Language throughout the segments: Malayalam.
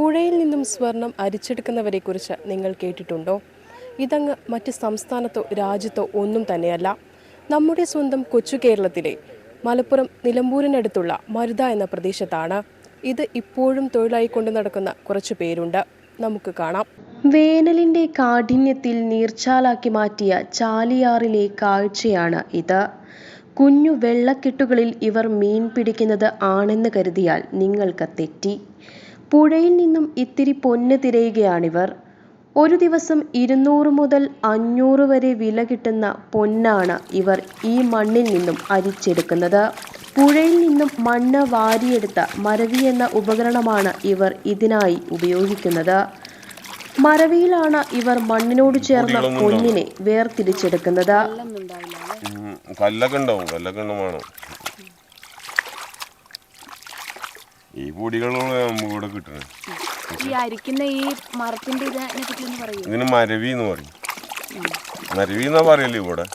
പുഴയിൽ നിന്നും സ്വർണം അരിച്ചെടുക്കുന്നവരെക്കുറിച്ച് നിങ്ങൾ കേട്ടിട്ടുണ്ടോ? ഇതങ്ങ് മറ്റ് സംസ്ഥാനത്തോ രാജ്യത്തോ ഒന്നും തന്നെയല്ല. നമ്മുടെ സ്വന്തം കൊച്ചു കേരളത്തിലെ മലപ്പുറം നിലമ്പൂരിനടുത്തുള്ള മരുത എന്ന പ്രദേശത്താണ്. ഇത് ഇപ്പോഴും തൊഴിലായി കൊണ്ടു നടക്കുന്ന കുറച്ചു പേരുണ്ട്. നമുക്ക് കാണാം. വേനലിന്റെ കാഠിന്യത്തിൽ നീർച്ചാലാക്കി മാറ്റിയ ചാലിയാറിലെ കാഴ്ചയാണ് ഇത്. കുഞ്ഞു വെള്ളക്കെട്ടുകളിൽ ഇവർ മീൻ പിടിക്കുന്നത് ആണെന്ന് കരുതിയാൽ നിങ്ങൾക്ക് തെറ്റി. പുഴയിൽ നിന്നും ഇത്തിരി പൊന്ന് തിരയുകയാണിവർ. ഒരു ദിവസം 200 മുതൽ 500 വരെ വില കിട്ടുന്ന പൊന്നാണ് ഇവർ ഈ മണ്ണിൽ നിന്നും അരിച്ചെടുക്കുന്നത്. പുഴയിൽ നിന്നും മണ്ണ് വാരിയെടുത്ത മരവി എന്ന ഉപകരണമാണ് ഇവർ ഇതിനായി ഉപയോഗിക്കുന്നത്. മരവിയിലാണ് ഇവർ മണ്ണിനോട് ചേർന്ന പൊന്നിനെ വേർതിരിച്ചെടുക്കുന്നത്. ഈ പൊടികളാണ് നമുക്ക് ഇവിടെ കിട്ടുന്നത്. ഇതിന് മരവി എന്ന് പറയും. മരവി എന്നാ പറയല്ലേ ഇവിടെ.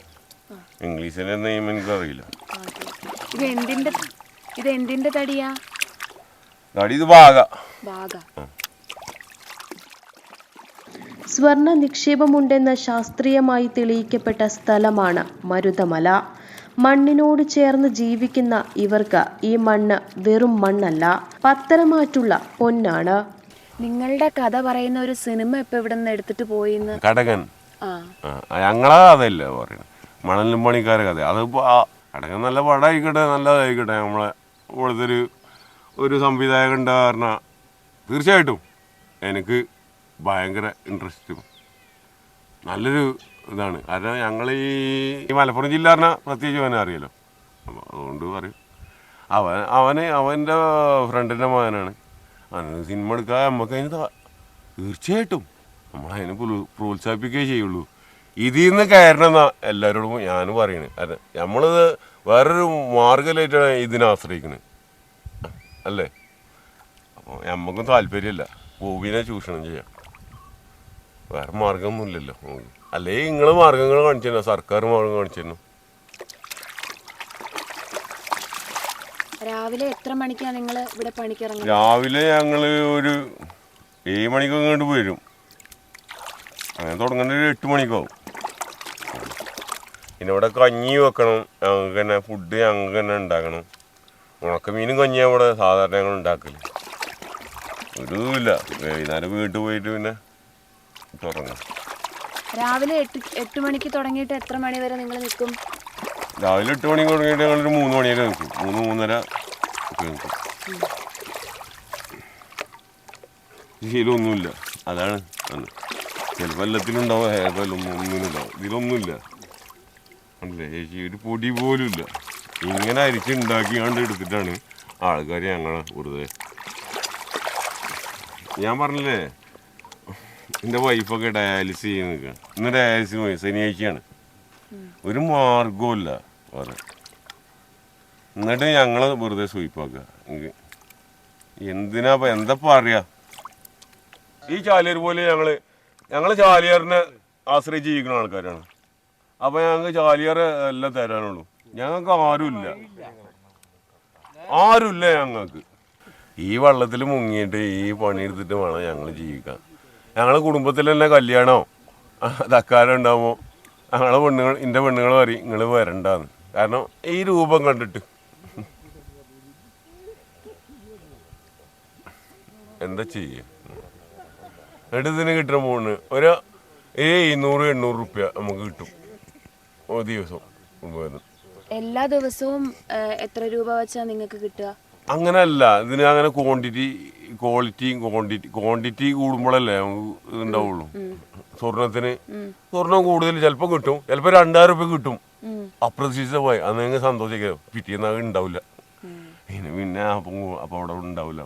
ഇംഗ്ലീഷിലെ നെയിം എനിക്ക് അറിയില്ല. തടി ഇത് ഭാഗ. സ്വർണ്ണ നിക്ഷേപമുണ്ടെന്ന് ശാസ്ത്രീയമായി തെളിയിക്കപ്പെട്ട സ്ഥലമാണ് മരുതമല. മണ്ണിനോട് ചേർന്ന് ജീവിക്കുന്ന ഇവർക്ക് ഈ മണ്ണ് വെറും മണ്ണല്ല, പത്തരമാറ്റുള്ള പൊന്നാണ്. നിങ്ങളുടെ കഥ പറയുന്ന ഒരു സിനിമ ഇപ്പൊ ഇവിടെ നിന്ന് എടുത്തിട്ട് പോയിന്ന്. കടകൻ. ഞങ്ങളെ കഥയല്ലേ പറയുന്നത്, മണലും പണിക്കാരെ കഥ. അത് കടകൻ നല്ല പടമായിക്കട്ടെ, നല്ലതായിക്കട്ടെ. നമ്മളെ ഇവിടുത്തെ ഒരു സംവിധായകൻ ഉണ്ട് പറഞ്ഞാൽ തീർച്ചയായിട്ടും എനിക്ക് ഭയങ്കര ഇൻട്രസ്റ്റും നല്ലൊരു ഇതാണ്. കാരണം ഞങ്ങൾ ഈ മലപ്പുറം ജില്ല പറഞ്ഞാൽ പ്രത്യേകിച്ച് അവനെ അറിയാലോ. അതുകൊണ്ട് പറയും, അവൻ്റെ ഫ്രണ്ടിൻ്റെ മകനാണ്. അവന് സിനിമ എടുക്കാൻ നമുക്ക് അതിന് തീർച്ചയായിട്ടും നമ്മളതിനെ പ്രോത്സാഹിപ്പിക്കുകയേ ചെയ്യുള്ളൂ. ഇതിൽ നിന്ന് കയറണമെന്നാ എല്ലാവരോടും ഞാൻ പറയണേ. കാരണം നമ്മളിത് വേറൊരു മാർഗമായിട്ടാണ് ഇതിനെ ആശ്രയിക്കുന്നത് അല്ലേ. അപ്പോൾ നമുക്കും താല്പര്യമില്ല ഭൂമിനെ ചൂഷണം ചെയ്യാം. വേറെ മാർഗമൊന്നുമില്ലല്ലോ. അല്ലേ നിങ്ങൾ മാർഗങ്ങൾ കാണിച്ചു തരണം, സർക്കാർ മാർഗം കാണിച്ചു തരണം. രാവിലെ എത്ര മണിക്കാണ് നിങ്ങൾ ഇവിടെ പണിക്കിറങ്ങുന്നത്? രാവിലെ ഞങ്ങൾ ഒരു 7 മണിക്കൊക്കെ ഇങ്ങോട്ട് വരും. അങ്ങനെ തുടങ്ങുന്നത് ഒരു 8 മണിക്കാവും. പിന്നെ ഇവിടെ കഞ്ഞി വെക്കണം, ഞങ്ങൾക്ക് തന്നെ ഫുഡ് ഞങ്ങൾക്ക് തന്നെ ഉണ്ടാക്കണം. ഉണക്കമീനും കഞ്ഞിയാണ് ഇവിടെ സാധാരണ ഞങ്ങൾ ഉണ്ടാക്കല്. ഒരു ഇതുമില്ല. വൈകുന്നേരം വീട്ടിൽ പോയിട്ട് പിന്നെ തുടങ്ങാം. രാവിലെ 8 മണിക്ക് തുടങ്ങിയിട്ട് എത്ര മണി വരെ നിങ്ങൾ നിൽക്കും? രാവിലെ 8 മണിക്ക് തുടങ്ങിയിട്ട് ഞങ്ങളൊരു 3 മണി വരെ നിൽക്കും. 3-3:30 ഒക്കെ നിൽക്കും. ഇതിലൊന്നുമില്ല. അതാണ് ചിലപ്പോൾ എല്ലാത്തിലുണ്ടാവും, ഒന്നിനുണ്ടാവും. ഇതിലൊന്നുമില്ല. അല്ലേ ചേച്ചി, ഒരു പൊടി പോലും ഇല്ല. ഇങ്ങനെ അരിച്ചുണ്ടാക്കി കണ്ട് എടുത്തിട്ടാണ് ആൾക്കാർ ഞങ്ങളെ വെറുതെ. ഞാൻ പറഞ്ഞില്ലേ, എൻ്റെ വൈഫൊക്കെ ഡയാലിസിസ് ചെയ്ത് നിൽക്കുകയാണ്. ഇന്ന് ഡയാലിസിസ് പോയി, ശനിയാഴ്ചയാണ്. ഒരു മാർഗവുമില്ല വേറെ. എന്നിട്ട് ഞങ്ങൾ വെറുതെ സ്വീപ്പാക്കുക. എന്താ പറയുക, ഈ ചാലിയാർ പോലെ ഞങ്ങൾ ചാലിയാറിനെ ആശ്രയിച്ച് ജീവിക്കുന്ന ആൾക്കാരാണ്. അപ്പോൾ ഞങ്ങൾക്ക് ചാലിയാർ എല്ലാം തരാനുള്ളൂ. ഞങ്ങൾക്ക് ആരുമില്ല ഞങ്ങൾക്ക്. ഈ വെള്ളത്തിൽ മുങ്ങിയിട്ട് ഈ പണിയെടുത്തിട്ട് വേണം ഞങ്ങൾ ജീവിക്കാൻ. ഞങ്ങളെ കുടുംബത്തിൽ തന്നെ കല്യാണമോ തക്കാരം ഉണ്ടാകുമ്പോൾ എൻ്റെ പെണ്ണുങ്ങൾ പറയും നിങ്ങൾ വരണ്ടാന്ന്. കാരണം ഈ രൂപം കണ്ടിട്ട് എന്താ ചെയ്യുക. എന്നിട്ട് ഇതിന് കിട്ടുന്ന പോണ് ഒരു 700-800 റുപ്യ നമുക്ക് കിട്ടും ഒരു ദിവസം. എല്ലാ ദിവസവും എത്ര രൂപ വെച്ചാ നിങ്ങൾക്ക് കിട്ടുക? അങ്ങനെയല്ല, ഇതിന് അങ്ങനെ ക്വാണ്ടിറ്റി കൂടുമ്പോഴല്ലേ നമുക്ക് ഉണ്ടാവുള്ളൂ. സ്വർണം കൂടുതൽ ചിലപ്പോൾ കിട്ടും, ചിലപ്പോൾ 2000 റുപ്യ കിട്ടും. അപ്രതീക്ഷിതമായി അന്ന് നിങ്ങൾ സന്തോഷിക്കുക. പിറ്റേന്ന് ഉണ്ടാവില്ല. പിന്നെ അപ്പോൾ അവിടെ ഉണ്ടാവില്ല.